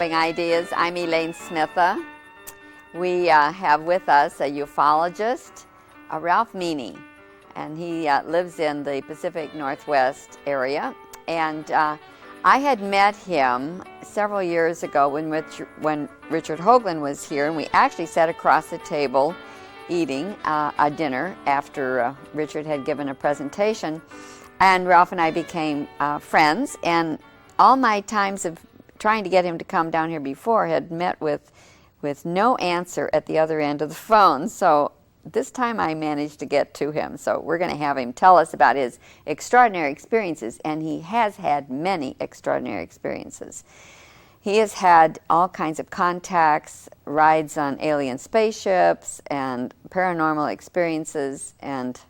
Ideas. I'm Elaine Smitha. We have with us a ufologist, Ralph Meany, and he lives in the Pacific Northwest area. And I had met him several years ago when Richard Hoagland was here, and we actually sat across the table eating a dinner after Richard had given a presentation. And Ralph and I became friends, and all my times of trying to get him to come down here before had met with no answer at the other end of the phone. So this time I managed to get to him. So we're going to have him tell us about his extraordinary experiences, and he has had many extraordinary experiences. He has had all kinds of contacts, rides on alien spaceships, and paranormal experiences, and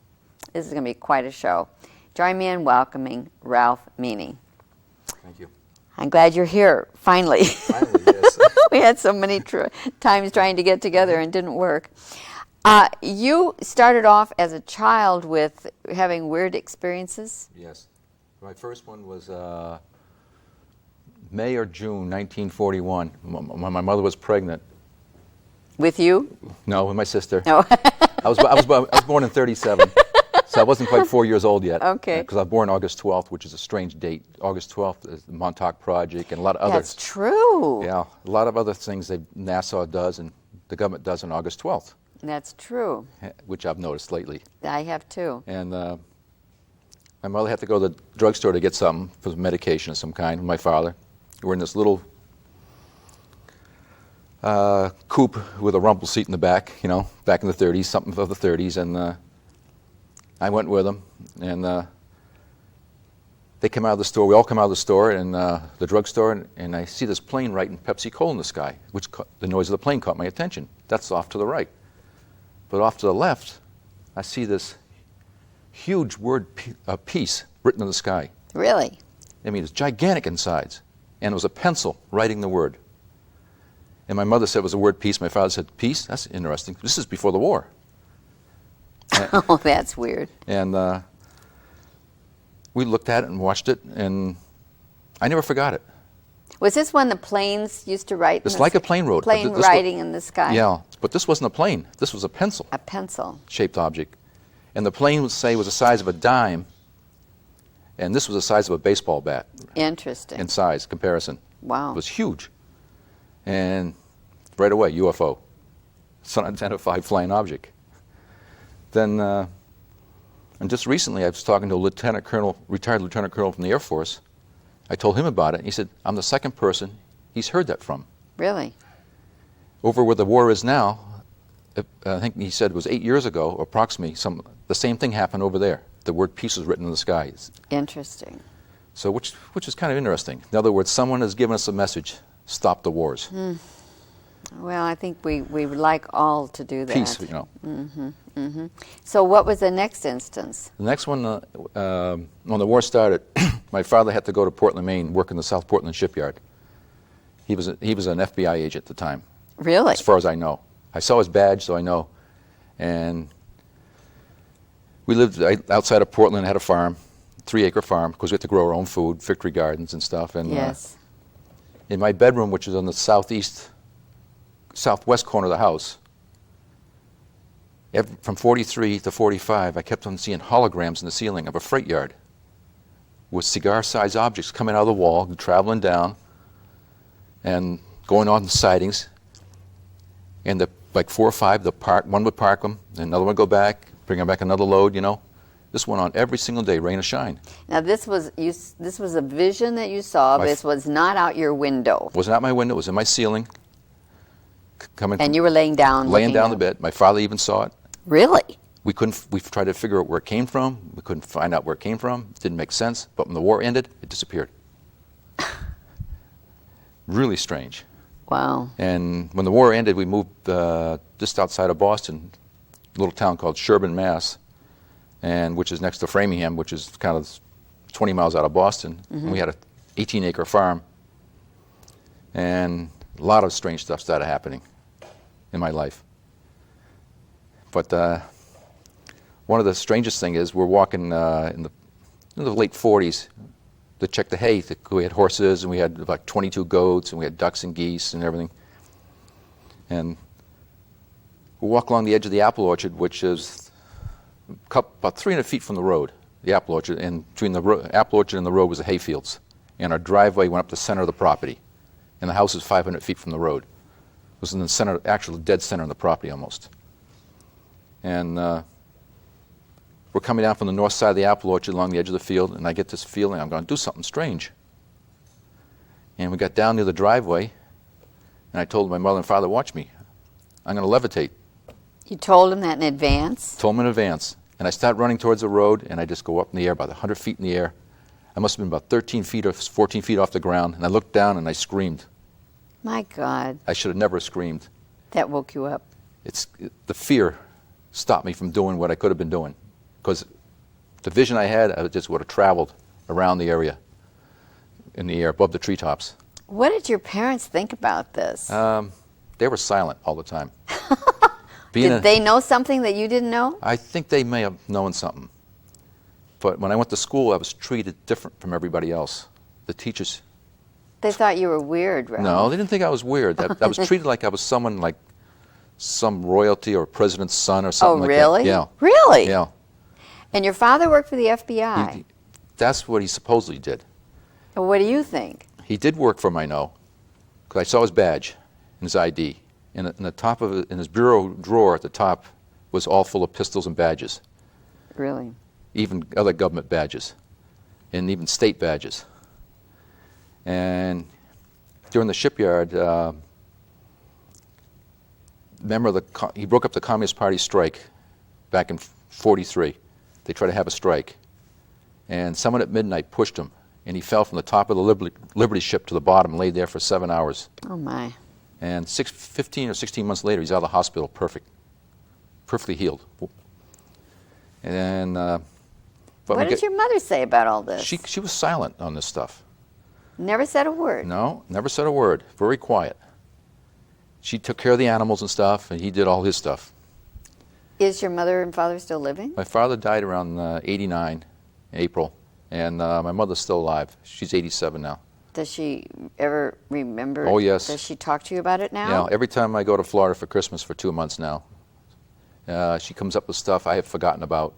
this is going to be quite a show. Join me in welcoming Ralph Meany. Thank you. I'm glad you're here, finally. Finally, yes. We had so many times trying to get together and didn't work. You started off as a child with having weird experiences? Yes. My first one was May or June 1941, when my mother was pregnant. With you? No, with my sister. No. I was born in 1937. So I wasn't quite 4 years old yet. Okay. Because I was born August 12th, which is a strange date. August 12th is the Montauk Project and a lot of others. That's true. Yeah, a lot of other things that NASA does and the government does on August 12th. That's true. Which I've noticed lately. I have too. And my mother had to go to the drugstore to get something for medication of some kind with my father. We're in this little coupe with a rumple seat in the back, back in the 30s, something of the 30s, and I went with them, and they come out of the store. We all come out of the store, and the drugstore, and I see this plane writing Pepsi Cola in the sky, which the noise of the plane caught my attention. That's off to the right. But off to the left, I see this huge word piece written in the sky. Really? I mean, it's gigantic in size, and it was a pencil writing the word. And my mother said it was a word piece. My father said, "Piece? That's interesting. This is before the war." Oh, that's weird. And we looked at it and watched it, and I never forgot it. Was this when the planes used to write? It's like a plane wrote. Plane writing in the sky. Yeah, but this wasn't a plane. This was a pencil. A pencil-shaped object. And the plane was the size of a dime, and this was the size of a baseball bat. Interesting. In size comparison. Wow. It was huge. And right away, UFO. It's an unidentified flying object. Then, and just recently, I was talking to a retired lieutenant colonel from the Air Force. I told him about it. He said, "I'm the second person he's heard that from." Really? Over where the war is now, I think he said it was 8 years ago, approximately, the same thing happened over there. The word "peace" was written in the sky. Interesting. So, which is kind of interesting. In other words, someone has given us a message: stop the wars. Well, I think we would like all to do that. Peace, Mm-hmm, mm-hmm. So what was the next instance? The next one, when the war started, my father had to go to Portland, Maine, work in the South Portland shipyard. He was an FBI agent at the time. Really? As far as I know. I saw his badge, so I know. And we lived outside of Portland, had a farm, 3-acre farm, because we had to grow our own food, victory gardens and stuff. And yes. In my bedroom, which is on the southwest corner of the house, from 43 to 45, I kept on seeing holograms in the ceiling of a freight yard with cigar-sized objects coming out of the wall, traveling down, and going on the sidings. And like 4 or 5, one would park them, and another one would go back, bring them back another load, This went on every single day, rain or shine. Now this was a vision that you saw. This was not out your window. It wasn't out my window. It was in my ceiling. And you were laying down. Laying down the bed. My father even saw it. Really? We tried to figure out where it came from. We couldn't find out where it came from. It didn't make sense. But when the war ended, it disappeared. Really strange. Wow. And when the war ended, we moved just outside of Boston, a little town called Sherburne, Mass., which is next to Framingham, which is kind of 20 miles out of Boston. Mm-hmm. And we had an 18-acre farm. And a lot of strange stuff started happening in my life. But one of the strangest things is we're walking in the late 40s, to check the hay. We had horses, and we had about 22 goats, and we had ducks and geese and everything. And we walk along the edge of the apple orchard, which is about 300 feet from the road, the apple orchard, and between the apple orchard and the road was the hay fields. And our driveway went up the center of the property, and the house is 500 feet from the road. It was in the center, actual dead center of the property almost. And we're coming down from the north side of the apple orchard along the edge of the field, and I get this feeling I'm going to do something strange. And we got down near the driveway, and I told my mother and father, watch me. I'm going to levitate. You told him that in advance? Told them in advance. And I start running towards the road, and I just go up in the air, about 100 feet in the air. I must have been about 13 feet or 14 feet off the ground, and I looked down and I screamed. My God. I should have never screamed. That woke you up. The fear stopped me from doing what I could have been doing. Because the vision I had, I just would have traveled around the area in the air, above the treetops. What did your parents think about this? They were silent all the time. Did they know something that you didn't know? I think they may have known something. But when I went to school, I was treated different from everybody else. The teachers... They thought you were weird, right? No, they didn't think I was weird. I was treated like I was someone like some royalty or president's son or something like that. Oh, really? Yeah. Really? Yeah. And your father worked for the FBI. That's what he supposedly did. And what do you think? He did work for him, I know, because I saw his badge and his ID. In the top of it, in his bureau drawer at the top was all full of pistols and badges. Really? Even other government badges, and even state badges. And during the shipyard, he broke up the Communist Party strike back in '43. They tried to have a strike, and someone at midnight pushed him, and he fell from the top of the Liberty ship to the bottom and laid there for 7 hours. Oh my. And 15 or 16 months later, he's out of the hospital, perfectly healed. And what did your mother say about all this? She was silent on this stuff. Never said a word? No, never said a word. Very quiet. She took care of the animals and stuff, and he did all his stuff. Is your mother and father still living? My father died around '89, April, and my mother's still alive. She's 87 now. Does she ever remember? Oh, yes. Does she talk to you about it now? Yeah, every time I go to Florida for Christmas for 2 months now, she comes up with stuff I have forgotten about.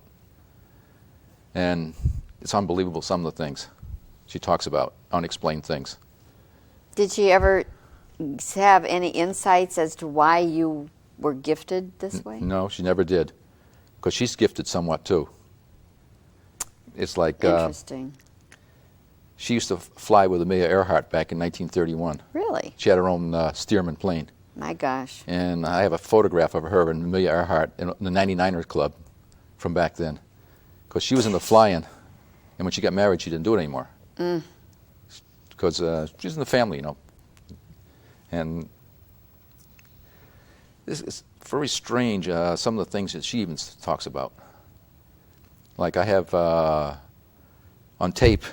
And it's unbelievable, some of the things she talks about, unexplained things. Did she ever have any insights as to why you were gifted this way? No, she never did, because she's gifted somewhat too. It's like... Interesting. She used to fly with Amelia Earhart back in 1931. Really? She had her own Stearman plane. My gosh. And I have a photograph of her and Amelia Earhart in the 99ers Club from back then. Because she was into flying, and when she got married, she didn't do it anymore. Because she was in the family, you know. And this is very strange, some of the things that she even talks about. Like I have on tape,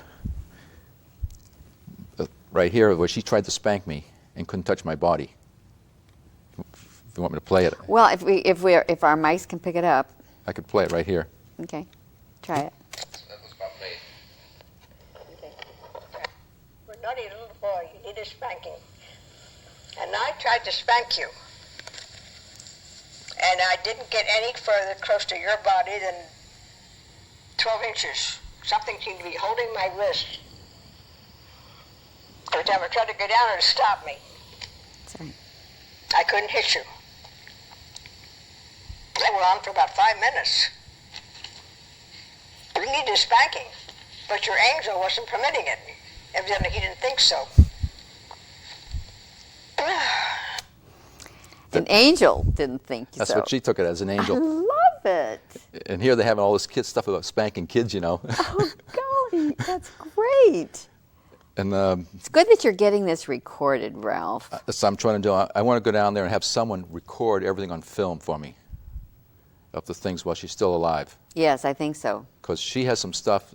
right here, where she tried to spank me and couldn't touch my body. If you want me to play it. Well, if our mics can pick it up. I could play it right here. Okay, try it. That was about me. Okay. We're naughty little boy. You need a spanking. And I tried to spank you. And I didn't get any further close to your body than 12 inches. Something seemed to be holding my wrist. Every time I tried to get down, it would stop me. Sorry. I couldn't hit you. That went on for about 5 minutes. You needed a spanking, but your angel wasn't permitting it. Evidently, he didn't think so. An angel didn't think so. That's what she took it as, an angel. I love it. And here they're having all this stuff about spanking kids, you know. Oh, golly, that's great. And it's good that you're getting this recorded, Ralph. that's what I'm trying to do. I want to go down there and have someone record everything on film for me of the things while she's still alive. Yes, I think so. Because she has some stuff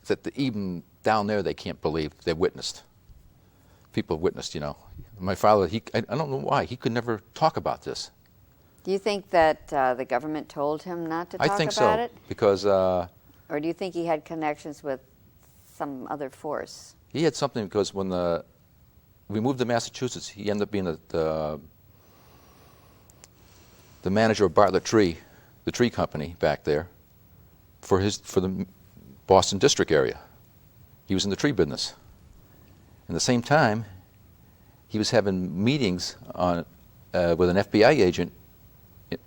that even down there they can't believe they witnessed. People have witnessed, you know. My father, I don't know why, he could never talk about this. Do you think that the government told him not to talk about it? I think so, because... or do you think he had connections with some other force. He had something because when we moved to Massachusetts, he ended up being the manager of Bartlett Tree, the tree company back there, for the Boston district area. He was in the tree business. At the same time, he was having meetings with an FBI agent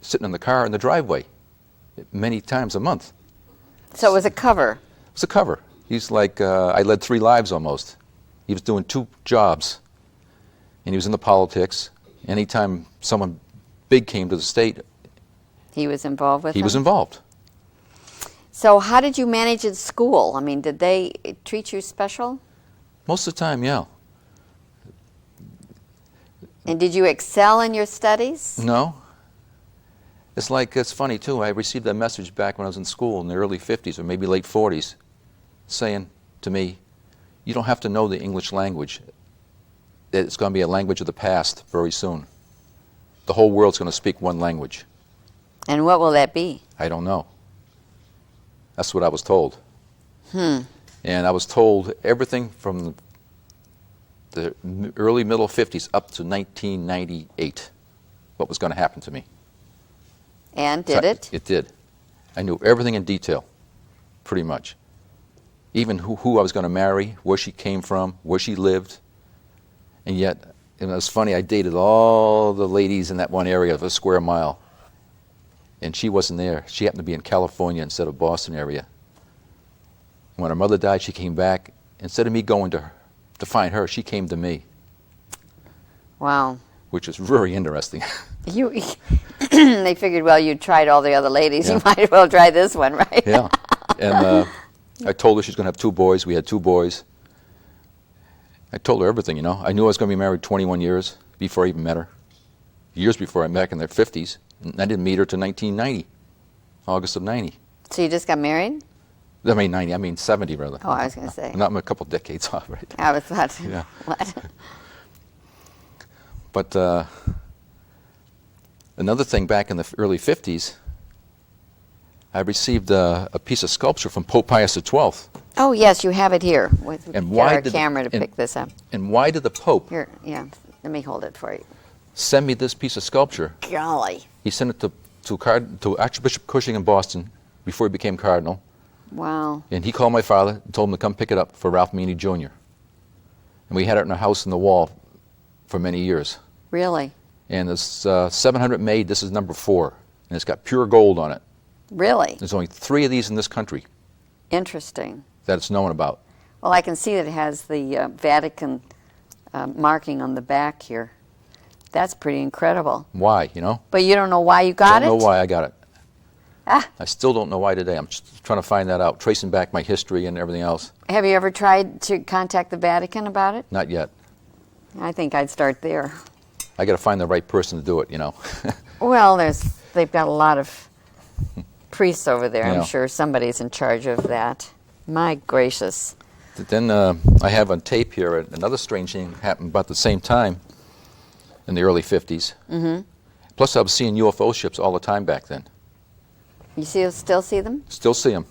sitting in the car in the driveway many times a month. So it was a cover. It was a cover. He's like, I led 3 lives almost. He was doing 2 jobs, and he was into politics. Anytime someone big came to the state, he was involved with he them? was involved. So how did you manage at school? I mean, did they treat you special? Most of the time, yeah. And did you excel in your studies? No. It's funny, too. I received a message back when I was in school in the early 50s or maybe late 40s saying to me, you don't have to know the English language. It's going to be a language of the past very soon. The whole world's going to speak one language. And what will that be? I don't know. That's what I was told. And I was told everything from the early, middle 50s up to 1998, what was going to happen to me. And did it? It did. I knew everything in detail, pretty much. Even who I was going to marry, where she came from, where she lived. And yet, it was funny, I dated all the ladies in that one area of a square mile. And she wasn't there. She happened to be in California instead of Boston area. When her mother died, she came back. Instead of me going to her to find her, she came to me. Wow. Which was very interesting. They figured, well, you tried all the other ladies. Yeah. You might as well try this one, right? Yeah. And I told her she's going to have 2 boys. We had 2 boys. I told her everything, you know. I knew I was going to be married 21 years before I even met her. Years before I met her in their 50s. And I didn't meet her till 1990, August of 90. So you just got married? I mean 90, I mean 70 rather. Oh, I was going to say. Not a couple decades off, right? I was about to. Yeah. What? But another thing, back in the early 50s, I received a piece of sculpture from Pope Pius XII. Oh, yes, you have it here. And Get why our did camera to and- pick this up. And why did the Pope Here, yeah. Let me hold it for you. send me this piece of sculpture? Golly. He sent it to Archbishop Cushing in Boston before he became cardinal. Wow. And he called my father and told him to come pick it up for Ralph Meany Jr. And we had it in our house in the wall for many years. Really? And it's 700 made. This is number 4. And it's got pure gold on it. Really? There's only 3 of these in this country Interesting. that it's known about. Well, I can see that it has the Vatican marking on the back here. That's pretty incredible. Why, you know? But you don't know why you got it? Don't know why I got it. Ah. I still don't know why today. I'm just trying to find that out, tracing back my history and everything else. Have you ever tried to contact the Vatican about it? Not yet. I think I'd start there. I got to find the right person to do it, you know. Well, they've got a lot of priests over there. Yeah. I'm sure somebody's in charge of that. My gracious. Then I have on tape here another strange thing happened about the same time in the early 50s. Mm-hmm. Plus, I was seeing UFO ships all the time back then. You still see them? Still see them.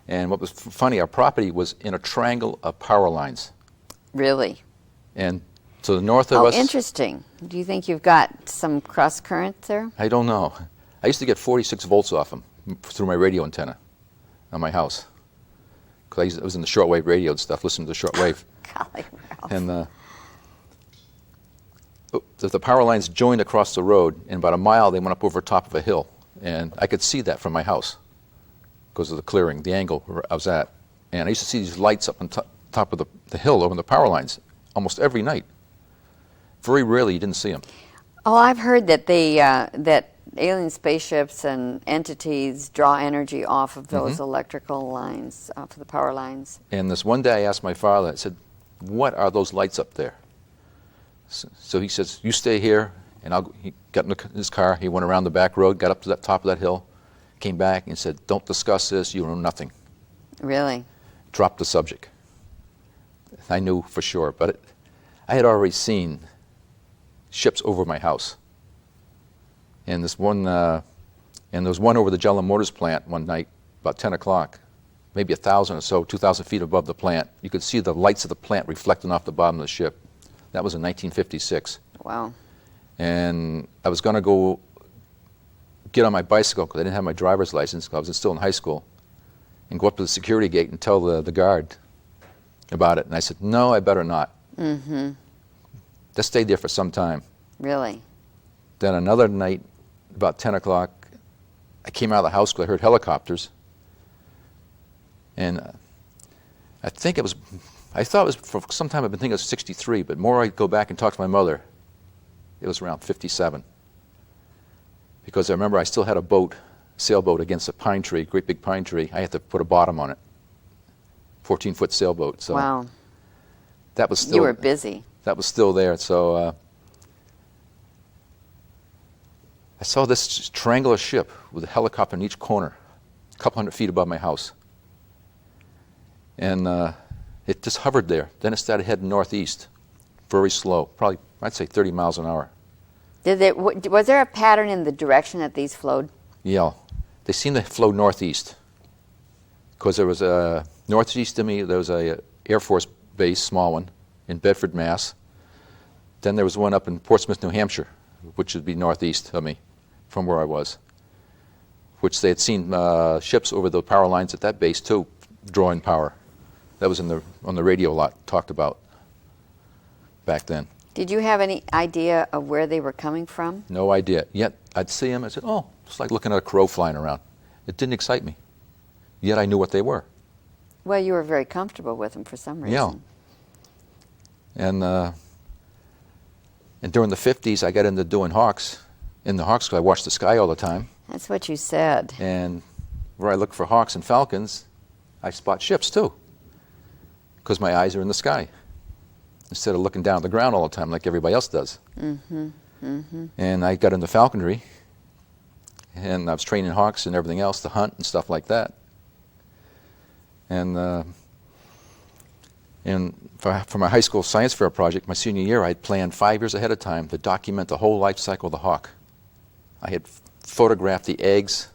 And what was funny, our property was in a triangle of power lines. Really? And to the north of Oh, us... interesting. Do you think you've got some cross current there? I don't know. I used to get 46 volts off them through my radio antenna on my house. Because I was in the shortwave radio and stuff, listening to the shortwave. Golly, Ralph. And the power lines joined across the road, and about a mile they went up over top of a hill. And I could see that from my house because of the clearing, the angle where I was at. And I used to see these lights up on top of the hill over the power lines almost every night. Very rarely you didn't see them. Oh, I've heard that that alien spaceships and entities draw energy off of those electrical lines, off of the power lines. And this one day I asked my father, I said, what are those lights up there? So he says, you stay here. And he got in his car, he went around the back road, got up to the top of that hill, came back and said, don't discuss this, you know nothing. Really? Dropped the subject. I knew for sure, but I had already seen ships over my house. And there was one over the General Motors plant one night, about 10 o'clock. maybe 1,000 or so, 2,000 feet above the plant. You could see the lights of the plant reflecting off the bottom of the ship. That was in 1956. Wow. And I was going to go get on my bicycle because I didn't have my driver's license because I was still in high school, and go up to the security gate and tell the guard about it. And I said, no, I better not. Mm-hmm. Just stayed there for some time. Really? Then another night, about 10 o'clock, I came out of the house because I heard helicopters. And I thought it was for some time I've been thinking it was 63, but more I go back and talk to my mother, it was around 57. Because I remember I still had a boat, sailboat against a pine tree, great big pine tree. I had to put a bottom on it, 14-foot sailboat. So wow. that was still, you were busy. That was still there. So I saw this triangular ship with a helicopter in each corner, a couple hundred feet above my house. And it just hovered there. Then it started heading northeast, very slow, probably, I'd say 30 miles an hour. Was there a pattern in the direction that these flowed? Yeah. They seemed to flow northeast. Because there was a, northeast of me, there was a Air Force base, small one, in Bedford, Mass. Then there was one up in Portsmouth, New Hampshire, which would be northeast of me, from where I was. Which they had seen ships over the power lines at that base too, drawing power. That was on the radio a lot, talked about back then. Did you have any idea of where they were coming from? No idea. Yet I'd see them, I said, oh, it's like looking at a crow flying around. It didn't excite me. Yet I knew what they were. Well, you were very comfortable with them for some reason. Yeah. And during the 50s, I got into doing hawks. In the hawks, I watched the sky all the time. That's what you said. And where I look for hawks and falcons, I spot ships too, because my eyes are in the sky, instead of looking down at the ground all the time like everybody else does. Mm-hmm. Mm-hmm. And I got into falconry, and I was training hawks and everything else to hunt and stuff like that. And for my high school science fair project, my senior year, I had planned 5 years ahead of time to document the whole life cycle of the hawk. I had photographed the eggs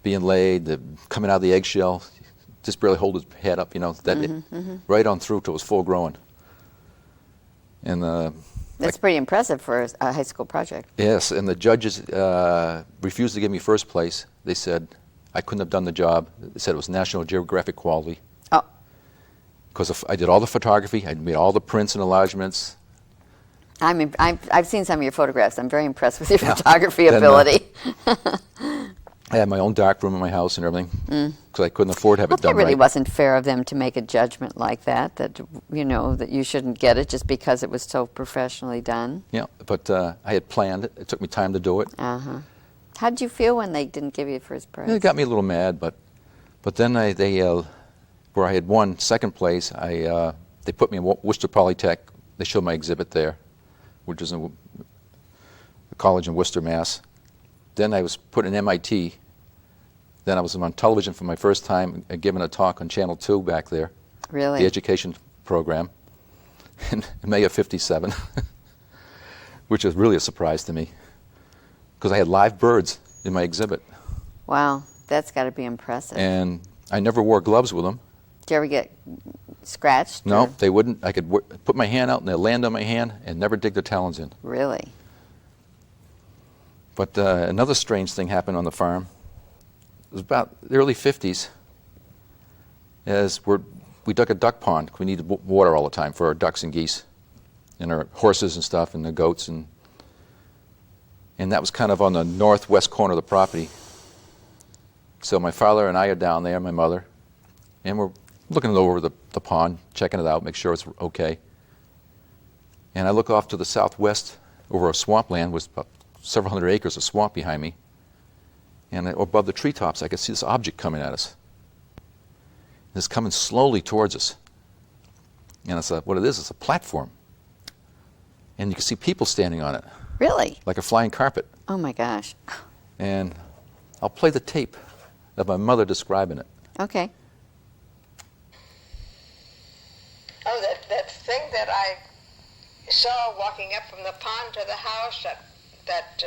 being laid, coming out of the eggshell, just barely hold his head up, right on through till it was full grown. And that's pretty impressive for a high school project. Yes, and the judges refused to give me first place. They said I couldn't have done the job. They said it was National Geographic quality. Oh. Because I did all the photography, I made all the prints and enlargements. I've seen some of your photographs. I'm very impressed with your photography ability. I had my own dark room in my house and everything, because I couldn't afford to have it done It really right. wasn't fair of them to make a judgment like that, that you shouldn't get it just because it was so professionally done. Yeah, but I had planned it. It took me time to do it. Uh-huh. How did you feel when they didn't give you first prize? It got me a little mad, but then where I had won second place, they put me in Worcester Polytech. They showed my exhibit there, which is a college in Worcester, Mass. Then I was put in MIT. Then I was on television for my first time, giving a talk on Channel 2 back there. Really? The education program in May of '57, which was really a surprise to me, because I had live birds in my exhibit. Wow, that's got to be impressive. And I never wore gloves with them. Did you ever get scratched? No, or? they wouldn't. I could put my hand out and they'd land on my hand and never dig their talons in. Really? But another strange thing happened on the farm. It was about the early 50s, as we dug a duck pond. We needed water all the time for our ducks and geese and our horses and stuff and the goats. And that was kind of on the northwest corner of the property. So my father and I are down there, my mother, and we're looking over the pond, checking it out, make sure it's okay. And I look off to the southwest over a swampland with about several hundred acres of swamp behind me. And above the treetops, I could see this object coming at us. It's coming slowly towards us. And what it is, it's a platform. And you can see people standing on it. Really? Like a flying carpet. Oh my gosh. And I'll play the tape of my mother describing it. Okay. Oh, that thing that I saw walking up from the pond to the house, that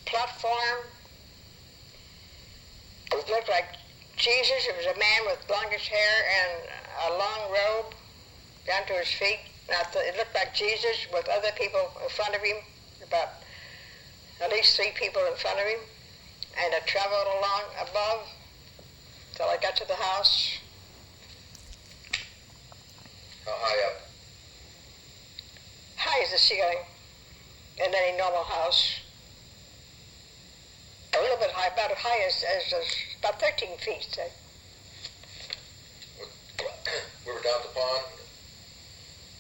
platform, it looked like Jesus. It was a man with longish hair and a long robe down to his feet. Now, it looked like Jesus with other people in front of him, about at least 3 people in front of him. And I traveled along above till I got to the house. How high up? High as the ceiling in any normal house. A little bit high, about as high as about 13 feet, say. We were down at the pond,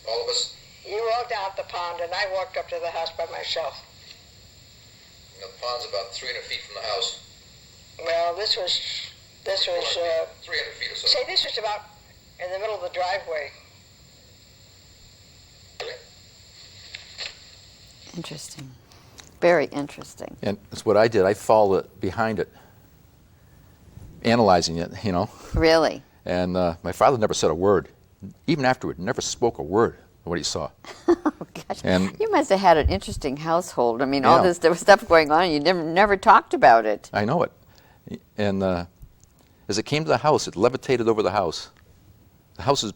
all of us. You walked down the pond, and I walked up to the house by myself. And the pond's about 300 feet from the house. Well, this was 300 feet or so. say this was about in the middle of the driveway. Interesting. Very interesting. And that's what I did. I followed it behind it, analyzing it, you know. Really? And my father never said a word. Even afterward, never spoke a word of what he saw. Oh, gosh. And you must have had an interesting household. I mean, Yeah. all this, there was stuff going on, and you never talked about it. I know it. And as it came to the house, it levitated over the house. The house is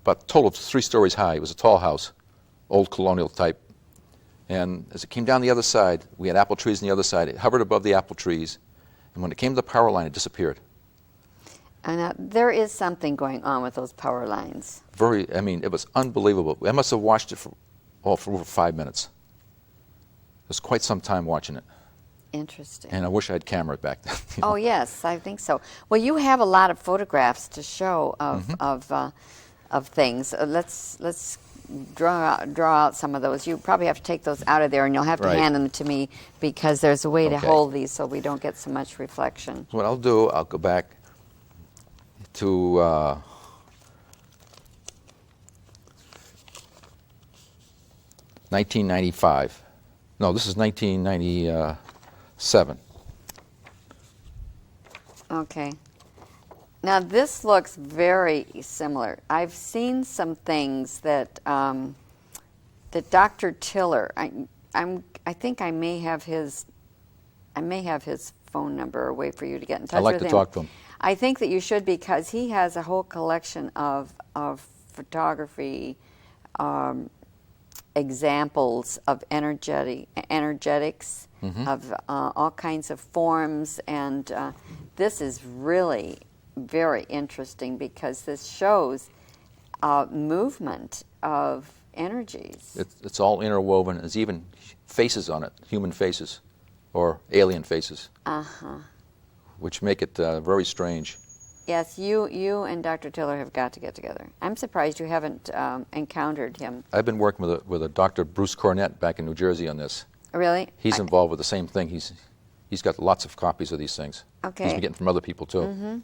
about a total of 3 stories high. It was a tall house, old colonial type. And as it came down the other side, we had apple trees on the other side. It hovered above the apple trees. And when it came to the power line, it disappeared. And there is something going on with those power lines. I mean, it was unbelievable. I must have watched it for over 5 minutes. It was quite some time watching it. Interesting. And I wish I had camera back then. you know. Oh, yes, I think so. Well, you have a lot of photographs to show Mm-hmm. of things. Let's draw out some of those. You probably have to take those out of there, and you'll have to Right. hand them to me because there's a way to Okay. hold these so we don't get so much reflection. So what I'll do, I'll go back to 1995. No, this is 1997. Okay. Now this looks very similar. I've seen some things that that Dr. Tiller. I think I may have his phone number, a way for you to get in touch I'd like with to him. talk to him. I think that you should, because he has a whole collection of photography examples of energetics of all kinds of forms, and this is really very interesting because this shows movement of energies. It's all interwoven. There's even faces on it, human faces or alien faces, which make it very strange. Yes, you and Dr. Tiller have got to get together. I'm surprised you haven't encountered him. I've been working with a Dr. Bruce Cornett back in New Jersey on this. Really? He's involved with the same thing. He's got lots of copies of these things. Okay. He's been getting from other people too.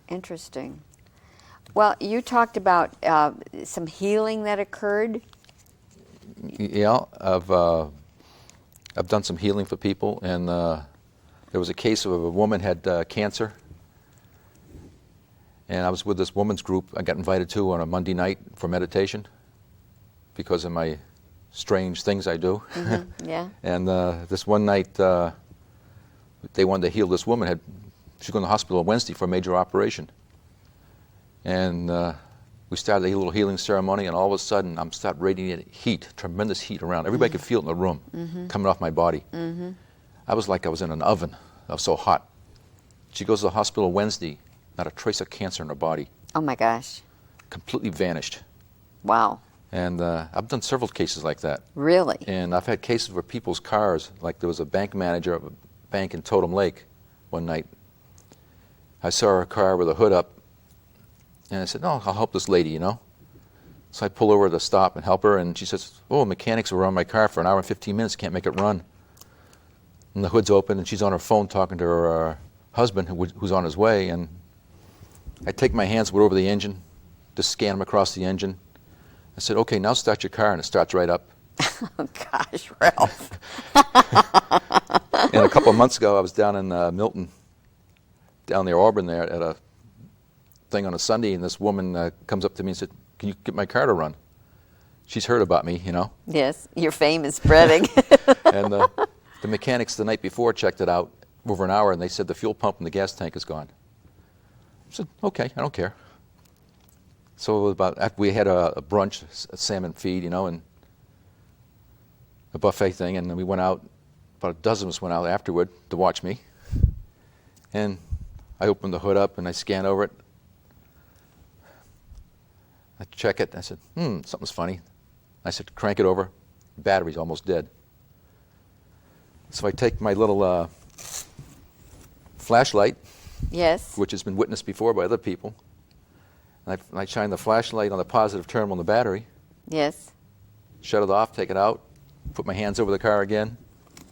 Interesting. Well, you talked about some healing that occurred. Yeah, I've done some healing for people, and there was a case of a woman had cancer, and I was with this woman's group I got invited to on a Monday night for meditation because of my strange things I do. Yeah. And this one night, they wanted to heal this woman. She was going to the hospital on Wednesday for a major operation. And we started a little healing ceremony, and all of a sudden, I'm starting radiating heat, tremendous heat around. Everybody could feel it in the room, coming off my body. I was like I was in an oven. I was so hot. She goes to the hospital Wednesday, not a trace of cancer in her body. Oh my gosh. Completely vanished. Wow. And I've done several cases like that. Really? And I've had cases where people's cars, like there was a bank manager of a bank in Totem Lake one night. I saw her car with a hood up, and I said, no, I'll help this lady, you know. So I pull over to stop and help her, and she says, oh, mechanics were on my car for an hour and 15 minutes, can't make it run. And the hood's open, and she's on her phone talking to her husband who's on his way, and I take my hands over the engine, just scan them across the engine. I said, okay, now start your car, and it starts right up. Oh gosh, Ralph. And a couple of months ago, I was down in Milton, down near Auburn there, at a thing on a Sunday, and this woman comes up to me and said, can you get my car to run? She's heard about me, you know. Yes, your fame is spreading. And the mechanics the night before checked it out. over an hour, and they said the fuel pump and the gas tank is gone. I said, okay, I don't care. So after we had a brunch, a salmon feed, you know, and a buffet thing, and then we went out, about a dozen of us went out afterward to watch me. And I opened the hood up and I scanned over it. I check it, I said, something's funny. I said, crank it over, battery's almost dead. So I take my little flashlight, Yes. which has been witnessed before by other people, and I shine the flashlight on the positive terminal on the battery, Yes. shut it off, take it out, put my hands over the car again.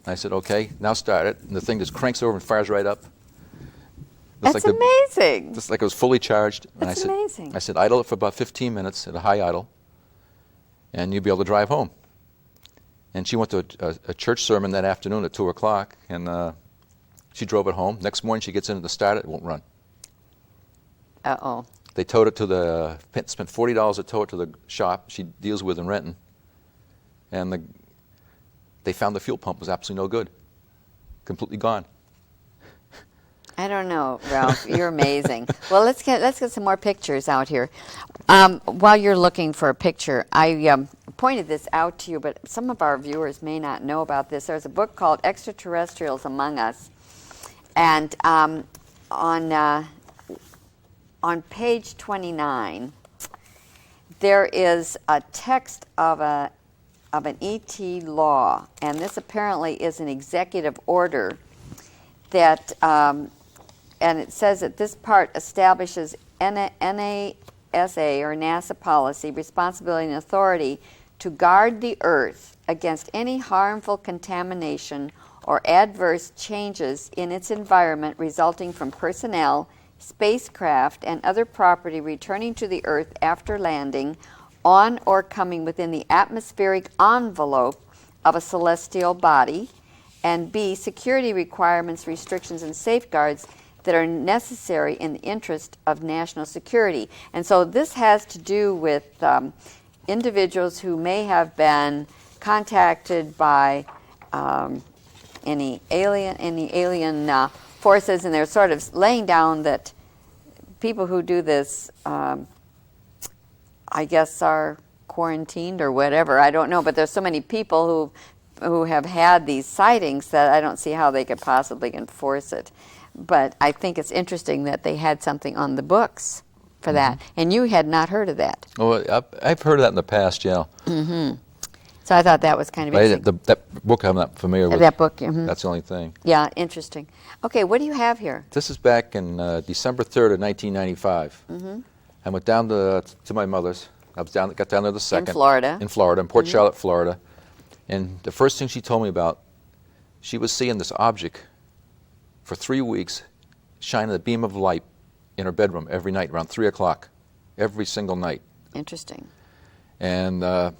And I said, okay, now start it. And the thing just cranks over and fires right up. That's amazing. Just like it was fully charged. That's amazing. I said, idle it for about 15 minutes at a high idle, and you'll be able to drive home. And she went to a church sermon that afternoon at 2 o'clock, and she drove it home. Next morning, she gets in to start it, it won't run. Uh-oh. They towed it to spent $40 to tow it to the shop she deals with in Renton, and they found the fuel pump was absolutely no good, completely gone. I don't know, Ralph. You're amazing. Well, let's get some more pictures out here. While you're looking for a picture, I pointed this out to you, but some of our viewers may not know about this. There's a book called Extraterrestrials Among Us, and on page 29, there is a text of an ET law, and this apparently is an executive order that, and it says that this part establishes NASA or NASA policy, responsibility, and authority to guard the Earth against any harmful contamination or adverse changes in its environment resulting from personnel, spacecraft, and other property returning to the Earth after landing on or coming within the atmospheric envelope of a celestial body, and B, security requirements, restrictions, and safeguards that are necessary in the interest of national security. And so this has to do with individuals who may have been contacted by any alien forces, and they're sort of laying down that people who do this, I guess, are quarantined or whatever. I don't know, but there's so many people who have had these sightings that I don't see how they could possibly enforce it. But I think it's interesting that they had something on the books for that, and you had not heard of that. Oh, I've heard of that in the past, yeah. Mm-hmm. So I thought that was kind of interesting. That book I'm not familiar with. That book, mm-hmm. That's the only thing. Yeah, interesting. Okay, what do you have here? This is back in December 3rd of 1995. Mm-hmm. I went down to my mother's. Got down there the 2nd. In Florida. In Florida, in Port Charlotte, Florida. And the first thing she told me about, she was seeing this object for 3 weeks shining a beam of light in her bedroom every night around 3 o'clock, every single night. Interesting. And the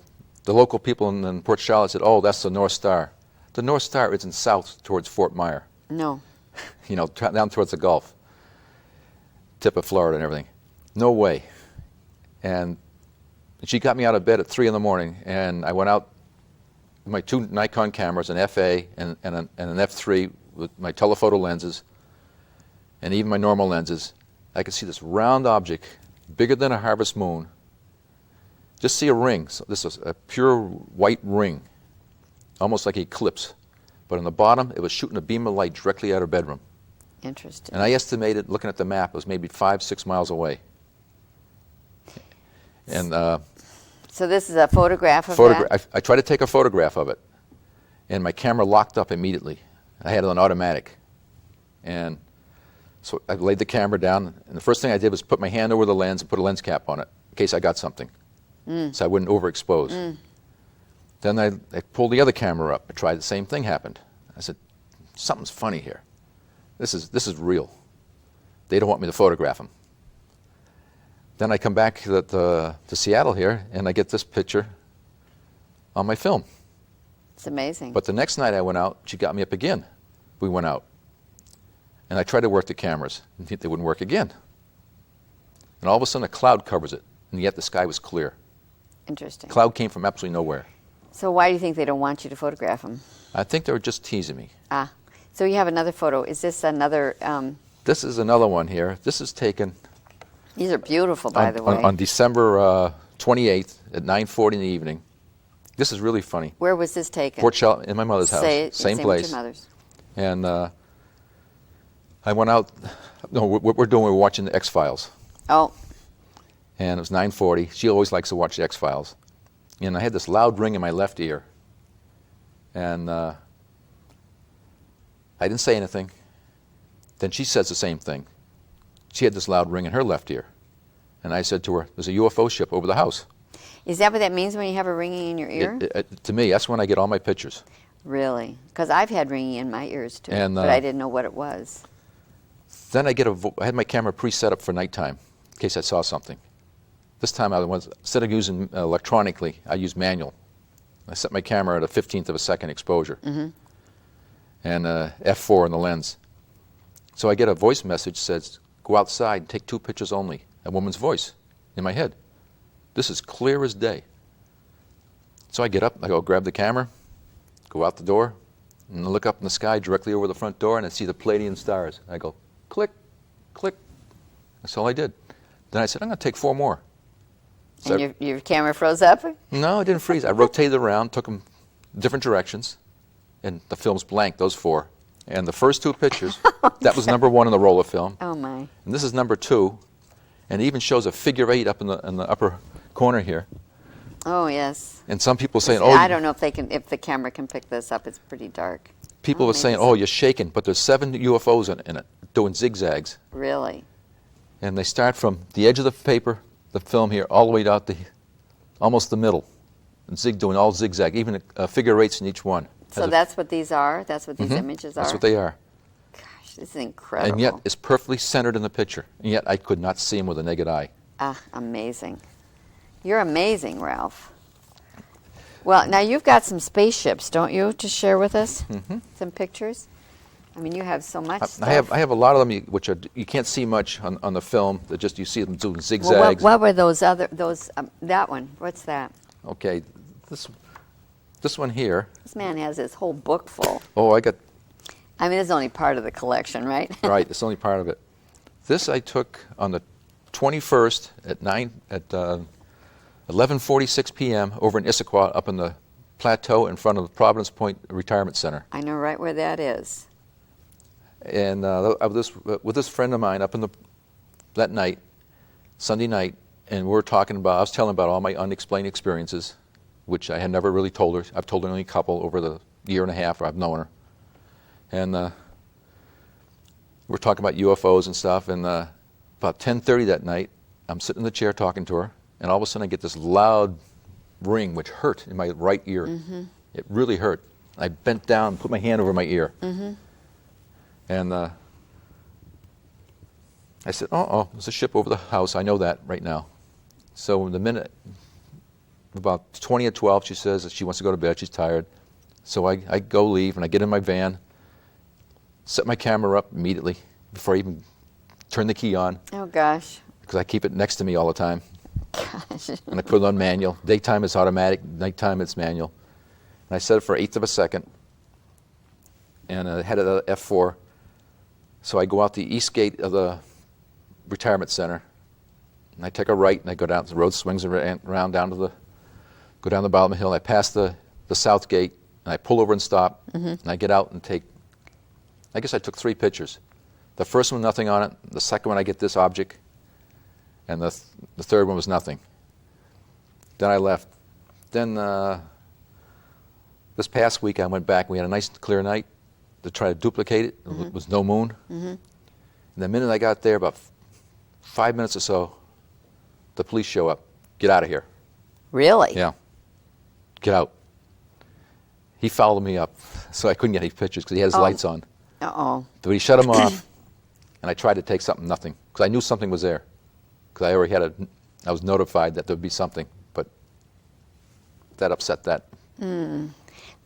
local people in Port Charlotte said, oh, that's the North Star. The North Star isn't south towards Fort Myer. No. You know, down towards the Gulf, tip of Florida and everything. No way. And she got me out of bed at 3 in the morning, and I went out with my 2 Nikon cameras, an FA and an F3 with my telephoto lenses, and even my normal lenses. I could see this round object, bigger than a harvest moon. Just see a ring. So this is a pure white ring, almost like an eclipse. But on the bottom, it was shooting a beam of light directly at her bedroom. Interesting. And I estimated, looking at the map, it was maybe 5-6 miles away. And so this is a photograph of that? I tried to take a photograph of it, and my camera locked up immediately. I had it on automatic. And so I laid the camera down, and the first thing I did was put my hand over the lens and put a lens cap on it in case I got something, so I wouldn't overexpose. Then I pulled the other camera up. I tried the same thing happened. I said, something's funny here. This is real. They don't want me to photograph them. Then I come back to Seattle here, and I get this picture on my film. It's amazing. But the next night I went out, she got me up again. We went out. And I tried to work the cameras, and they wouldn't work again. And all of a sudden a cloud covers it, and yet the sky was clear. Interesting. Cloud came from absolutely nowhere. So why do you think they don't want you to photograph them? I think they were just teasing me. Ah. So you have another photo. Is this another? This is another one here. This is taken These are beautiful, by the way. on December 28th at 9:40 in the evening. This is really funny. Where was this taken? Fort Charlotte, in my mother's house. Same place. With your mother's. And I went out. No, what we're doing, we're watching the X-Files. Oh, And it was 9:40. She always likes to watch the X-Files. And I had this loud ring in my left ear. And I didn't say anything. Then she says the same thing. She had this loud ring in her left ear. And I said to her, there's a UFO ship over the house. is that what that means when you have a ringing in your ear? To me, that's when I get all my pictures. Really? Because I've had ringing in my ears too, And, but I didn't know what it was. Then I had my camera pre-set up for nighttime in case I saw something. This time, instead of using electronically, I used manual. I set my camera at a 15th of a second exposure and f4 on the lens. So I get a voice message says, go outside and take 2 pictures only. A woman's voice in my head. This is clear as day. So I get up, I go grab the camera, go out the door, and I look up in the sky directly over the front door, and I see the Palladian stars. I go, click, click. That's all I did. Then I said, I'm going to take 4 more. So And your camera froze up? no, it didn't freeze. I rotated around, took them different directions, and the film's blank, those 4. And the first 2 pictures, that was number 1 in the roll of film. Oh, my. And this is number 2, and it even shows a figure 8 up in the upper corner here. Oh, yes. And some people saying, I don't know if the camera can pick this up. It's pretty dark. people were maybe saying, so. you're shaking, but there's 7 UFOs in it, doing zigzags. Really? And they start from the edge of the paper, the film here, all the way down to almost the middle, and doing all zigzag, even figure 8s in each one. So that's what these are? That's what these images are? That's what they are. Gosh, this is incredible. And yet it's perfectly centered in the picture. And yet I could not see them with a naked eye. Ah, amazing. You're amazing, Ralph. Well, now you've got some spaceships, don't you, to share with us? Some pictures? I mean, you have so much stuff. I have a lot of them which you can't see much on the film. They're just you see them doing Well, zigzags. what were those other, that one? What's that? Okay, this one here. This man has his whole book full. Oh, I got I mean, it's only part of the collection, right? right. It's only part of it. This I took on the 21st at 11:46 p.m. over in Issaquah, up in the plateau in front of the Providence Point Retirement Center. I know right where that is. And with this friend of mine up in that night, Sunday night, and I was telling about all my unexplained experiences, which I had never really told her. I've told her only a couple over the year and a half I've known her. And we're talking about UFOs and stuff, and about 10:30 that night, I'm sitting in the chair talking to her, and all of a sudden I get this loud ring, which hurt in my right ear. It really hurt. I bent down and put my hand over my ear. And I said, there's a ship over the house. I know that right now. So in the minute, about 20 at 12, she says that she wants to go to bed. She's tired. So I go leave, and I get in my van, set my camera up immediately before I even turn the key on, Oh, gosh. because I keep it next to me all the time. Gosh. And I put it on manual. Daytime it's automatic. Nighttime it's manual. And I set it for 1/8 of a second. And I had it at F4. So I go out the east gate of the retirement center, and I take a right, and I go down. The road swings around down to go down the bottom of the hill. And I pass the south gate, and I pull over and stop. And I get out and I guess I took 3 pictures. The first one, nothing on it. The second one, I get this object. And the third one was nothing. Then I left. Then this past week I went back. We had a nice clear night to try to duplicate it. It was no moon. And the minute I got there, about 5 minutes or so, the police show up. Get out of here. Really? Yeah. Get out. He followed me up, so I couldn't get any pictures because he had his lights on. Uh-oh. But he shut them off, and I tried to take something, nothing, because I knew something was there. Because I already I was notified that there would be something, but that upset that.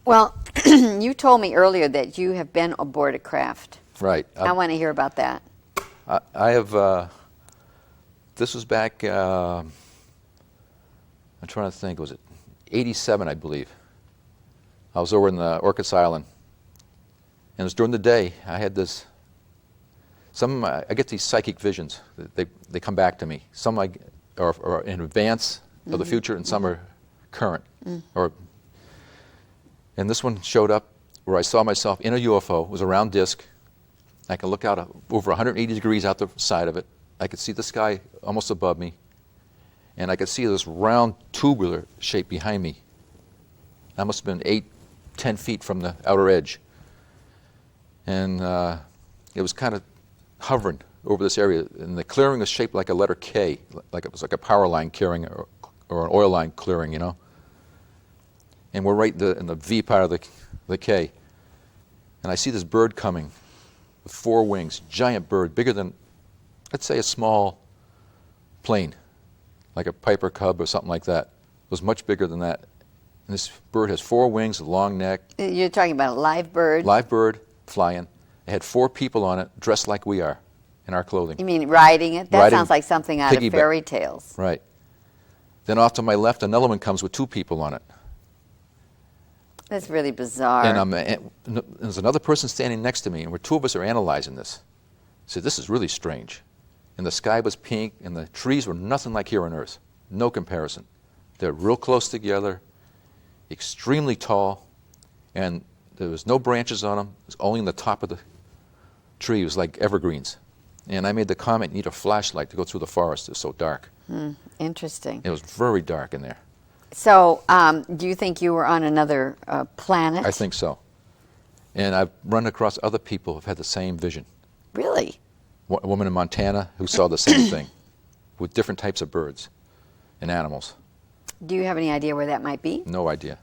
Well, you told me earlier that you have been aboard a craft. Right. I want to hear about that. I have, this was back, I'm trying to think, was it 87, I believe. I was over in the Orcas Island, And it was during the day. I had this. I get these psychic visions. They come back to me. Some are in advance of the future, and some are current. And this one showed up where I saw myself in a UFO. It was a round disc. I could look out over 180 degrees out the side of it. I could see the sky almost above me. And I could see this round tubular shape behind me. I must have been 8, 10 feet from the outer edge. And it was kind of hovering over this area. And the clearing was shaped like a letter K, like it was like a power line clearing or an oil line clearing, you know. And we're right in the V part of the K. And I see this bird coming with 4 wings, giant bird, bigger than, let's say, a small plane, like a Piper Cub or something like that. It was much bigger than that. And this bird has 4 wings, a long neck. You're talking about a live bird? Live bird, flying. It had 4 people on it, dressed like we are, in our clothing. You mean riding it? That Riding sounds like something out of piggyback. fairy tales. Right. Then off to my left, another one comes with 2 people on it. That's really bizarre. And there's another person standing next to me, and 2 of us are analyzing this. I said, this is really strange. And the sky was pink, and the trees were nothing like here on Earth. No comparison. They're real close together, extremely tall, and there was no branches on them. It was only in the top of the tree. It was like evergreens. And I made the comment, you need a flashlight to go through the forest. It's so dark. Interesting. It was very dark in there. So, do you think you were on another planet? I think so. And I've run across other people who have had the same vision. Really? A woman in Montana who saw the same thing with different types of birds and animals. Do you have any idea where that might be? No idea.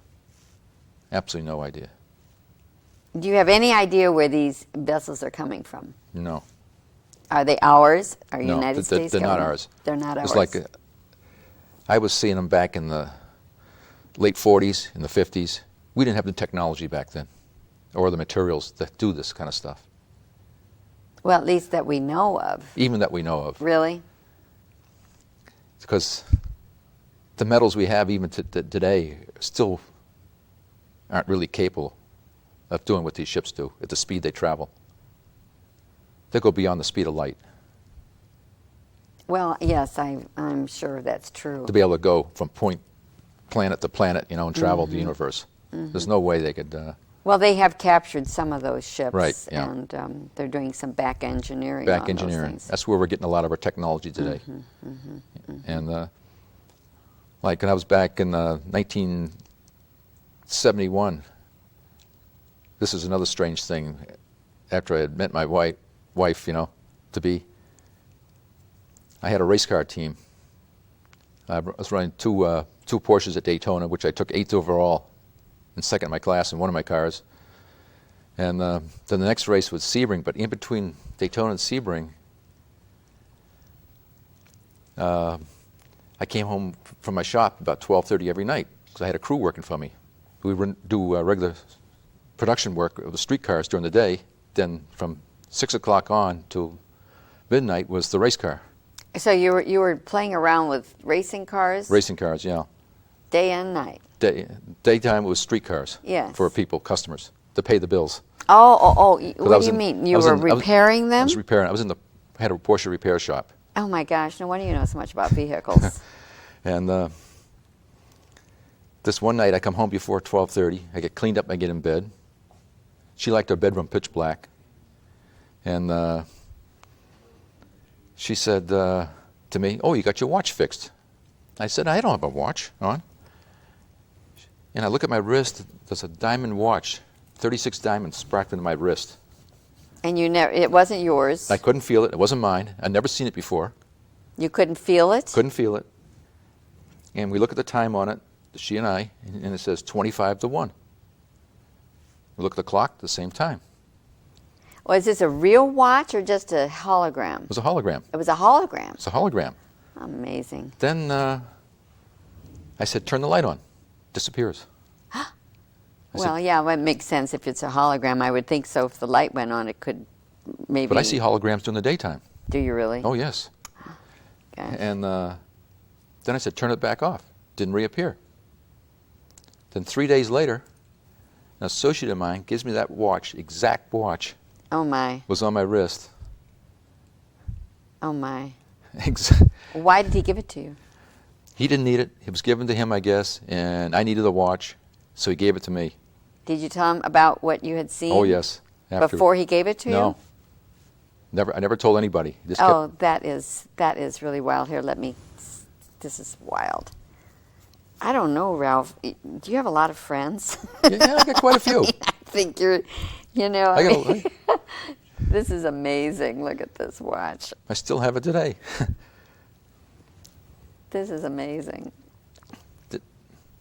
Absolutely no idea. Do you have any idea where these vessels are coming from? No. Are they ours? Are No, United States they're not government? ours. They're not ours. It's like I was seeing them back in the late 40s, in the 50s. We didn't have the technology back then or the materials that do this kind of stuff. Well, at least that we know of. Even that we know of. Really? Because the metals we have even today still aren't really capable of doing what these ships do at the speed they travel. They go beyond the speed of light. Well, yes, I'm sure that's true. To be able to go from planet to planet, you know, and travel the universe. There's no way they could. Well, they have captured some of those ships, Right, yeah. and they're doing some back engineering. Back on engineering. Those things. That's where we're getting a lot of our technology today. And like when I was back in 1971, this is another strange thing. After I had met my wife, you know, to be, I had a race car team. I was running two Porsches at Daytona, which I took 8th overall and second in my class in one of my cars. And then the next race was Sebring, but in between Daytona and Sebring, I came home from my shop about 12:30 every night because I had a crew working for me. We would do regular production work of the streetcars during the day. Then from 6 o'clock on till midnight was the race car. So you were playing around with racing cars? Racing cars, yeah. Day and night? Daytime was streetcars. Yes. For people, customers, to pay the bills. Oh, what do you mean? You were repairing them? I was repairing. I had a Porsche repair shop. Oh my gosh, no wonder you know so much about vehicles. And this one night I come home before 12:30. I get cleaned up, I get in bed. She liked her bedroom pitch black. And she said to me, "Oh, you got your watch fixed." I said, "I don't have a watch on." And I look at my wrist, there's a diamond watch, 36 diamonds sparkling in my wrist. And it wasn't yours? I couldn't feel it, it wasn't mine. I'd never seen it before. You couldn't feel it? Couldn't feel it. And we look at the time on it, she and I, and it says 25 to 1. We look at the clock at the same time. Was this a real watch or just a hologram? It was a hologram. It was a hologram? It's a hologram. Amazing. Then I said, turn the light on. Disappears. Well, yeah, well, it makes sense if it's a hologram. I would think so. If the light went on, it could maybe... But I see holograms during the daytime. Do you really? Oh, yes. Gosh. And then I said, turn it back off. Didn't reappear. Then 3 days later, An associate of mine gives me that watch, exact watch, Oh my. was on my wrist. Oh my. Ex- Why did he give it to you? He didn't need it. It was given to him, I guess, and I needed the watch, so he gave it to me. Did you tell him about what you had seen? Oh, yes. After. Before he gave it to you? No. I never told anybody. Just Oh, that is really wild. Here, this is wild. I don't know, Ralph. Do you have a lot of friends? Yeah, I got quite a few. I think you're, I this is amazing. Look at this watch. still have it today. This is amazing. Th-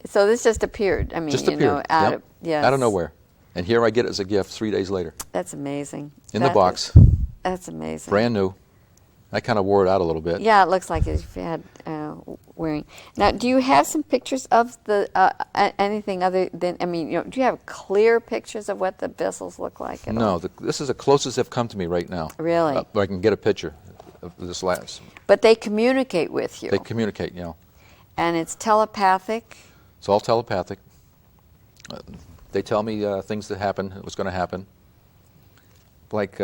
So this just appeared. I mean, Just appeared. out Yep. of yes. Out of nowhere. And here I get it as a gift 3 days later. That's amazing. In the box. That's amazing. Brand new. I kind of wore it out a little bit. Yeah, it looks like you've had wearing. Now, do you have some pictures of the anything other than? I mean, do you have clear pictures of what the vessels look like at all? No, this is the closest they've come to me right now. Really? Where I can get a picture of this last. But they communicate with you. They communicate, And it's telepathic. It's all telepathic. They tell me things that happen, what's going to happen. Like,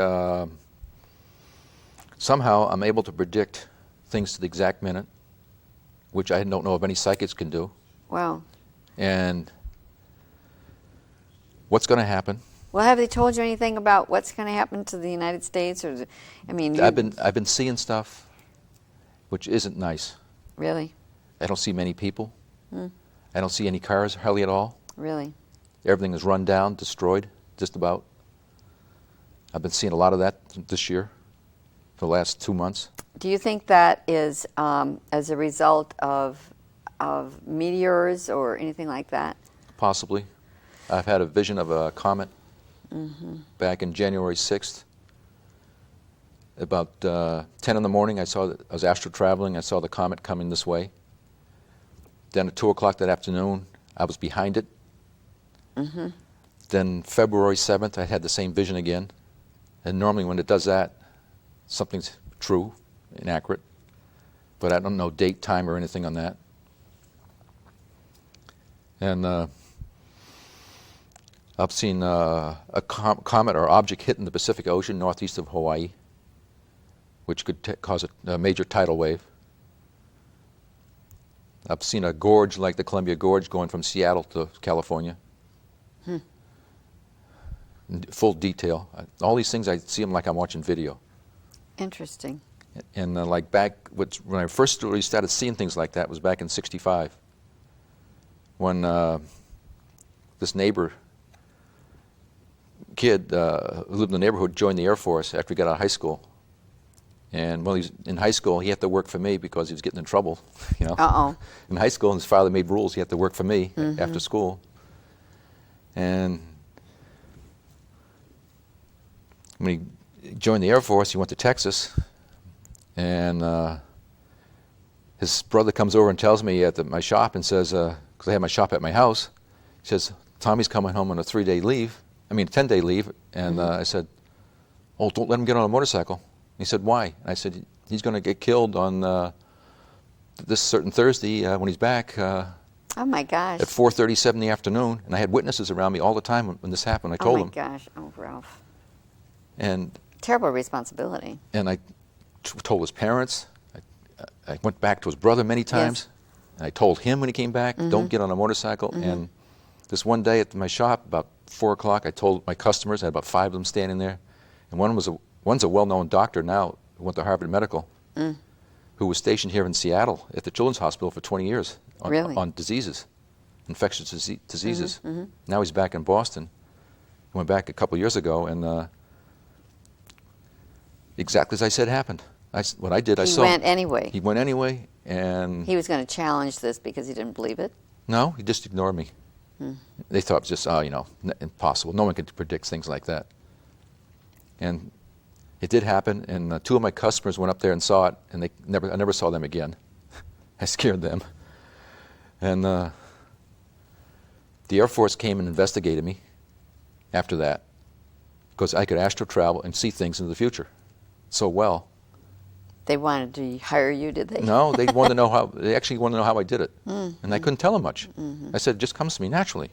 somehow I'm able to predict things to the exact minute, which I don't know if any psychics can do. Wow. And what's going to happen. Well, have they told you anything about what's going to happen to the United States? Or, I mean, I've been seeing stuff which isn't nice. Really? I don't see many people. I don't see any cars hardly at all. Really? Everything is run down, destroyed, just about. I've been seeing a lot of that this year, for the last 2 months. Do you think that is as a result of meteors or anything like that? Possibly. I've had a vision of a comet back in January 6th. About 10 in the morning, I was astral traveling. I saw the comet coming this way. Then at 2 o'clock that afternoon, I was behind it. Then February 7th, I had the same vision again. And normally when it does that, something's true, inaccurate. But I don't know date, time, or anything on that. And I've seen a comet or object hit in the Pacific Ocean northeast of Hawaii, which could cause a major tidal wave. I've seen a gorge like the Columbia Gorge going from Seattle to California. In full detail. All these things, I see them like I'm watching video. Interesting. And like back, when I first really started seeing things like that was back in '65, when this neighbor kid who lived in the neighborhood joined the Air Force after he got out of high school. And while he was in high school, he had to work for me because he was getting in trouble, Uh-oh. In high school, and his father made rules. He had to work for me after school. And when he joined the Air Force, he went to Texas. And his brother comes over and tells me at my shop and says, because I had my shop at my house, he says, Tommy's coming home on a 10-day leave. And I said, oh, don't let him get on a motorcycle. He said, why? And I said, he's going to get killed on this certain Thursday when he's back Oh my gosh. at 4:37 in the afternoon. And I had witnesses around me all the time when this happened. I told him. Oh my gosh. Oh, Ralph. And Terrible responsibility. I told his parents. I went back to his brother many times. And I told him when he came back, don't get on a motorcycle. And this one day at my shop, about 4 o'clock, I told my customers, I had about 5 of them standing there. And one's a well-known doctor now who went to Harvard Medical, who was stationed here in Seattle at the Children's Hospital for 20 years on diseases, infectious diseases. Now he's back in Boston. He went back a couple years ago, and exactly as I said happened. What I did, I saw. He went anyway. He went anyway, and He was going to challenge this because he didn't believe it. no, he just ignored me. They thought it was just, impossible. No one could predict things like that. And it did happen, and 2 of my customers went up there and saw it, and I never saw them again. I scared them. And the Air Force came and investigated me after that, because I could astral travel and see things into the future so well. They wanted to hire you, did they? No, they wanted to know how. They actually wanted to know how I did it, and I couldn't tell them much. I said, "It just comes to me naturally,"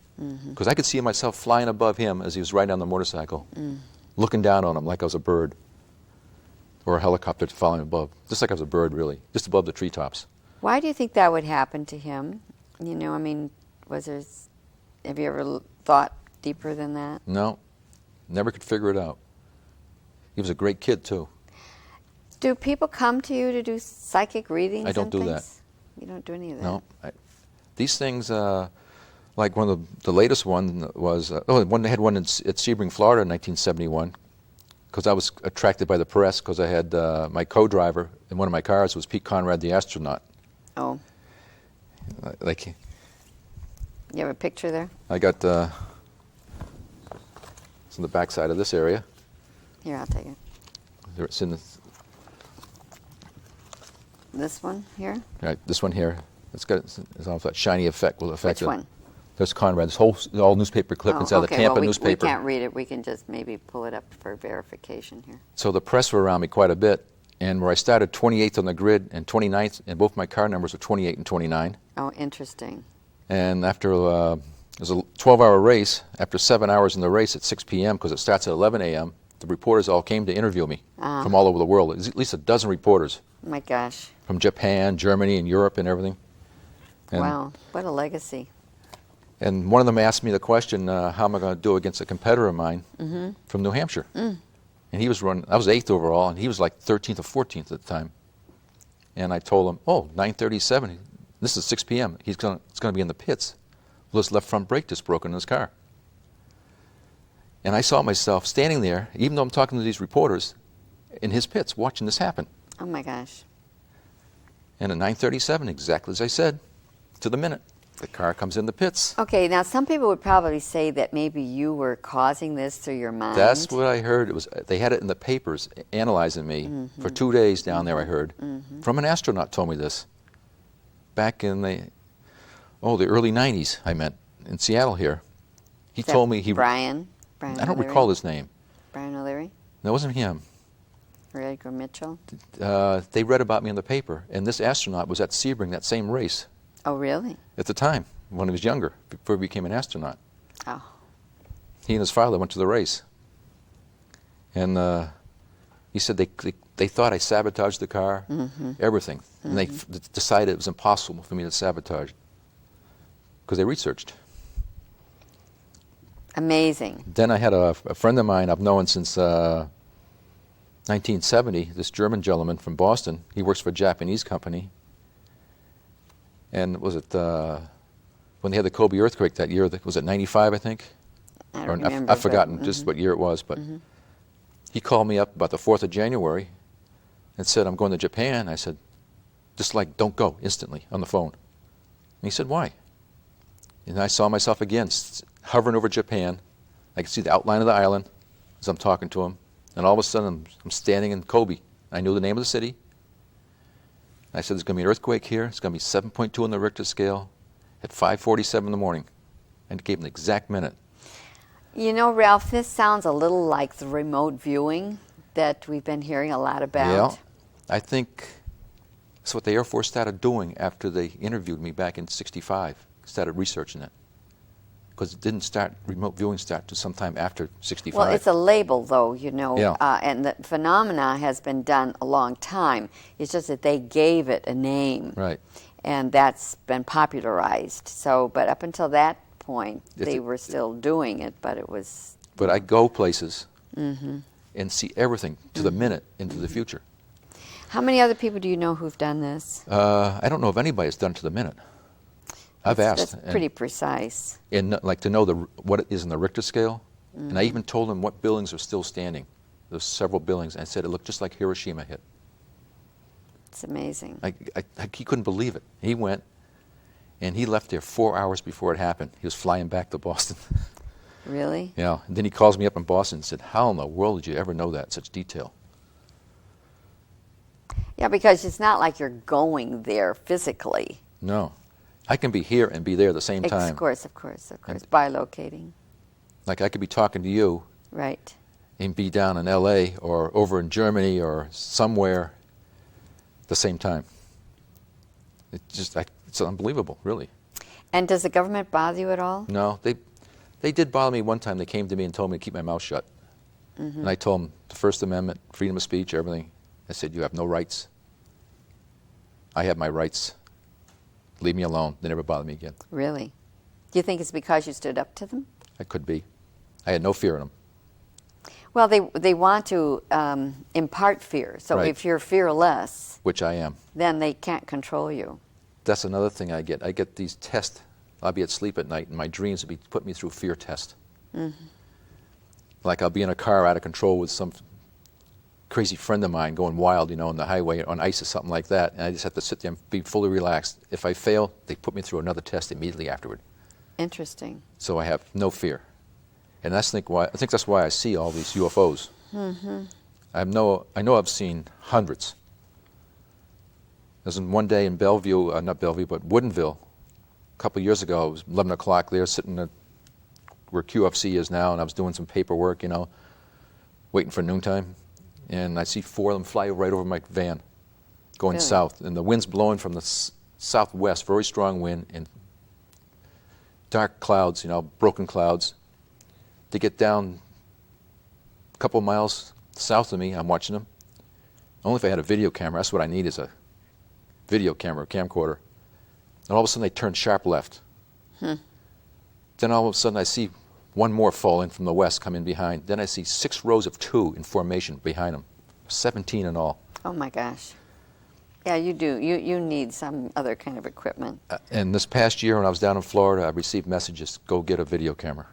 because I could see myself flying above him as he was riding on the motorcycle, looking down on him like I was a bird, or a helicopter flying above, just like I was a bird, really, just above the treetops. Why do you think that would happen to him? You know, I mean, have you ever thought deeper than that? No, never could figure it out. He was a great kid too. Do people come to you to do psychic readings? I don't and do that. things? You don't do any of that? No, these things, like one of the latest one was, they had one at Sebring, Florida in 1971, because I was attracted by the press because I had my co-driver in one of my cars was Pete Conrad, the astronaut. Oh. Like, You have a picture there? I got, it's on the back side of this area. Here, I'll take it. It's in the, This one here? right, this one here. It's all that shiny effect will affect Which one? There's Conrad's all newspaper clippings out of the Tampa well, newspaper. we can't read it. We can just maybe pull it up for verification here. So the press were around me quite a bit, and where I started 28th on the grid and 29th, and both my car numbers were 28 and 29. Oh, interesting. And after it was a 12-hour race, after 7 hours in the race at 6 p.m., because it starts at 11 a.m., the reporters all came to interview me from all over the world. There's at least a dozen reporters. Oh my gosh. From Japan, Germany, and Europe and everything. And, Wow, what a legacy. And one of them asked me the question, how am I going to do against a competitor of mine from New Hampshire? And he was running, I was 8th overall, and he was like 13th or 14th at the time. And I told him, 9:37, this is 6 p.m., it's going to be in the pits. Well, his left front brake disc broken in his car. And I saw myself standing there, even though I'm talking to these reporters, in his pits, watching this happen. Oh my gosh. And at 9:37, exactly as I said, to the minute, the car comes in the pits. Okay, now some people would probably say that maybe you were causing this through your mind. That's what I heard. It was they had it in the papers analyzing me for 2 days down there. I heard from an astronaut told me this back in the early '90s. I meant in Seattle here. He told me Brian I don't O'Leary? recall his name. Brian O'Leary That wasn't him. or Edgar Mitchell. They read about me in the paper, and this astronaut was at Sebring that same race Oh, really? at the time when he was younger, before he became an astronaut. Oh. He and his father went to the race, and he said they thought I sabotaged the car, everything, and they decided it was impossible for me to sabotage because they researched. Amazing. Then I had a friend of mine I've known since 1970, this German gentleman from Boston. He works for a Japanese company. And was it when they had the Kobe earthquake that year? Was it 95, I think? I don't remember. I've forgotten just what year it was, but he called me up about the 4th of January and said, I'm going to Japan. I said, just like, don't go, instantly, on the phone. And he said, why? And I saw myself again, hovering over Japan. I could see the outline of the island as I'm talking to him. And all of a sudden, I'm standing in Kobe. I knew the name of the city. I said, there's going to be an earthquake here. It's going to be 7.2 on the Richter scale at 5:47 in the morning. And it gave him the exact minute. You know, Ralph, this sounds a little like the remote viewing that we've been hearing a lot about. Yeah, I think that's what the Air Force started doing after they interviewed me back in '65. Started researching it. Because it didn't start, remote viewing start to sometime after '65. Well, it's a label, though, you know, Yeah. and the phenomena has been done a long time. It's just that they gave it a name. Right. And that's been popularized. So, but up until that point, they were still doing it, but it was... But I go places and see everything to the minute into the future. How many other people do you know who've done this? I don't know if anybody has done it to the minute. I've asked. That's pretty precise. And like to know what it is in the Richter scale. And I even told him what buildings are still standing. There's several buildings. And I said it looked just like Hiroshima hit. It's amazing. He couldn't believe it. He went, and he left there 4 hours before it happened. He was flying back to Boston. Really? Yeah. And then he calls me up in Boston and said, how in the world did you ever know that in such detail? Yeah, because it's not like you're going there physically. No. I can be here and be there at the same time. Of course. Bilocating. Like I could be talking to you Right. and be down in L.A. or over in Germany or somewhere, the same time. It's unbelievable, really. And does the government bother you at all? No, they did bother me one time. They came to me and told me to keep my mouth shut. And I told them the First Amendment, freedom of speech, everything. I said, you have no rights. I have my rights. Leave me alone. They never bothered me again. Really? Do you think it's because you stood up to them? I could be. I had no fear in them. Well, they want to impart fear. So Right. if you're fearless, Which I am. then they can't control you. That's another thing I get. I get these tests. I'll be asleep at night, and my dreams will be put me through fear tests. Like I'll be in a car out of control with some crazy friend of mine going wild, on the highway on ice or something like that, and I just have to sit there and be fully relaxed. If I fail, they put me through another test immediately afterward. Interesting. So I have no fear. And I think that's why I see all these UFOs. I know I've seen hundreds. There was one day in Bellevue, not Bellevue, but Woodinville, a couple of years ago. It was 11 o'clock there, sitting at where QFC is now, and I was doing some paperwork, waiting for noontime. And I see 4 of them fly right over my van, going Really? south. And the wind's blowing from the southwest, very strong wind, and dark clouds, broken clouds. They get down a couple of miles south of me. I'm watching them. Only if I had a video camera. That's what I need, is a video camera, camcorder. And all of a sudden they turn sharp left. Then all of a sudden I see one more fall in from the west, come in behind. Then I see 6 rows of 2 in formation behind them, 17 in all. Oh my gosh. Yeah, you do. You need some other kind of equipment. And this past year when I was down in Florida, I received messages, go get a video camera.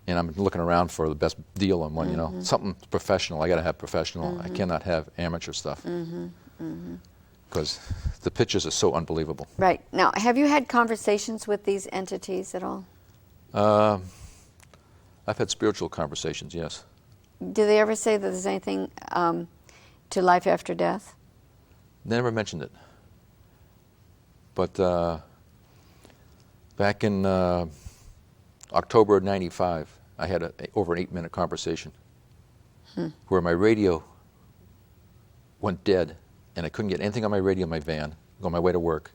And I'm looking around for the best deal on one, something professional. I got to have professional. I cannot have amateur stuff. Because the pictures are so unbelievable. Right. Now, have you had conversations with these entities at all? I've had spiritual conversations, yes. Do they ever say that there's anything to life after death? They never mentioned it. But back in October of '95, I had over an 8-minute conversation where my radio went dead, and I couldn't get anything on my radio in my van, on my way to work.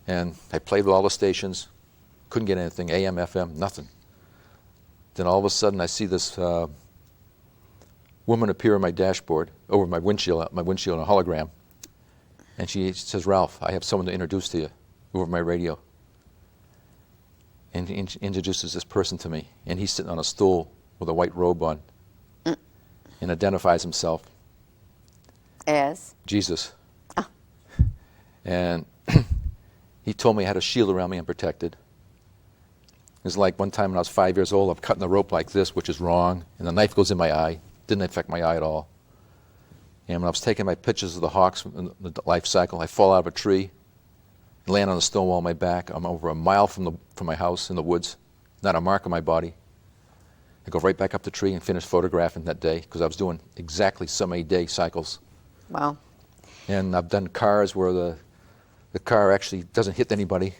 And I played with all the stations, couldn't get anything, AM, FM, nothing. Then all of a sudden I see this woman appear on my dashboard, over my windshield in a hologram. And she says, Ralph, I have someone to introduce to you over my radio. And introduces this person to me. And he's sitting on a stool with a white robe on and identifies himself As? Jesus. And he told me I had a shield around me and protected. It was like one time when I was 5 years old, I'm cutting the rope like this, which is wrong, and the knife goes in my eye. Didn't affect my eye at all. And when I was taking my pictures of the hawks in the life cycle, I fall out of a tree, land on a stone wall on my back. I'm over a mile from my house in the woods, not a mark on my body. I go right back up the tree and finish photographing that day because I was doing exactly so many day cycles. Wow. And I've done cars where the car actually doesn't hit anybody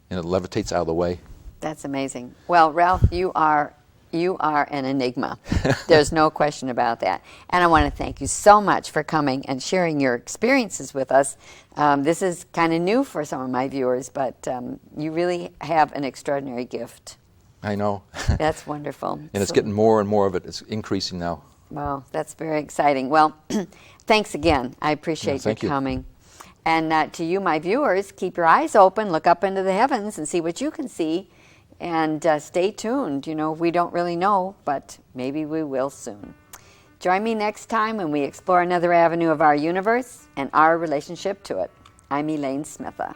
and it levitates out of the way. That's amazing. Well, Ralph, you are an enigma. There's no question about that. And I want to thank you so much for coming and sharing your experiences with us. This is kind of new for some of my viewers, but you really have an extraordinary gift. I know. That's wonderful. And it's getting more and more of it. It's increasing now. Wow, that's very exciting. Well, thanks again. I appreciate thank your you. coming. And to you, my viewers, keep your eyes open, look up into the heavens and see what you can see. And stay tuned. We don't really know, but maybe we will soon. Join me next time when we explore another avenue of our universe and our relationship to it. I'm Elaine Smitha.